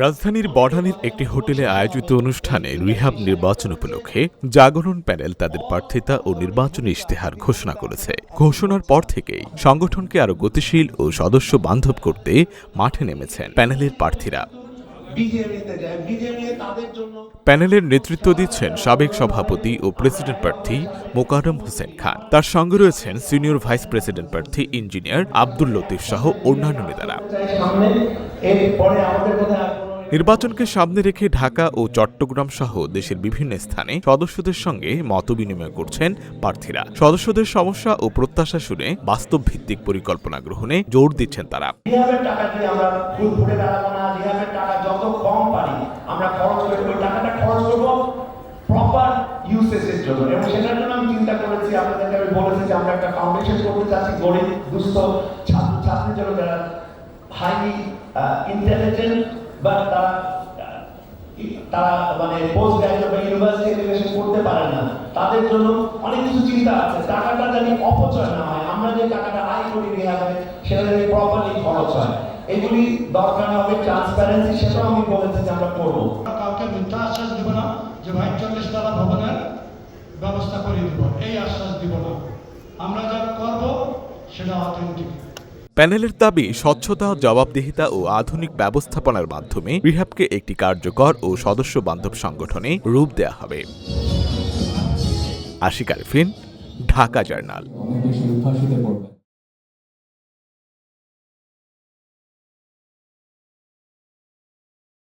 রাজধানীর বনানীর একটি হোটেলে আয়োজিত অনুষ্ঠানে রিহ্যাব নির্বাচন উপলক্ষে জাগরণ প্যানেল তাদের প্রার্থিতা ও নির্বাচনী ইশতেহার ঘোষণা করেছে। ঘোষণার পর থেকেই সংগঠনকে আরও গতিশীল ও সদস্য বান্ধব করতে মাঠে নেমেছেন প্যানেলের প্রার্থীরা। প্যানেলের নেতৃত্ব দিচ্ছেন সাবেক সভাপতি ও প্রেসিডেন্ট প্রার্থী মোকাররম হোসেন খান। তার সঙ্গে রয়েছেন সিনিয়র ভাইস প্রেসিডেন্ট প্রার্থী ইঞ্জিনিয়ার আব্দুল লতিফ সহ অন্যান্য নেতারা। নির্বাচনকে সামনে রেখে ঢাকা ও চট্টগ্রাম সহ দেশের বিভিন্ন স্থানে সদস্যদের সঙ্গে মতবিনিময় করছেন প্রার্থীরা। সদস্যদের সমস্যা ও প্রত্যাশা শুনে বাস্তব ভিত্তিক পরিকল্পনা গ্রহণে জোর দিচ্ছেন তারা। প্রপার ইউসেজের জন্য, এবং সেটার জন্য আমি চিন্তা করেছি, আপনাদেরকে আমি বলেছি যে আমরা একটা ফাউন্ডেশন করতে চাচ্ছি গরিব দুস্থ ছাত্রছাত্রীর জন্য, যারা হাইলি ইন্টেলিজেন্ট বা তারা মানে পোস্ট গ্রাজুয়েট বা ইউনিভার্সিটি এডুকেশন করতে পারে না, তাদের জন্য অনেক কিছু চিন্তা আছে। টাকাটা জানি অপচয় না হয়, আমরা যে টাকাটা আয় করি রিহাবে সেটা যদি প্রপারলি খরচ হয়, এগুলি দরকার হবে ট্রান্সপারেন্সি, সেটাও আমি বলেছি যে আমরা করবো। কাউকে মিথ্যা আশ্বাস দেব না যে ভাই 40 তলা ভবনের ব্যবস্থা করে দিব, এই আশ্বাস দিব না। আমরা যা করব সেটা অথেন্টিক। প্যানেলের দাবি স্বচ্ছতা, জবাবদিহিতা ও আধুনিক ব্যবস্থাপনার মাধ্যমে রিহ্যাবকে একটি কার্যকর ও সদস্য বান্ধব সংগঠনে রূপ দেয়া হবে। আশিক আরিফিন, ঢাকা জার্নাল।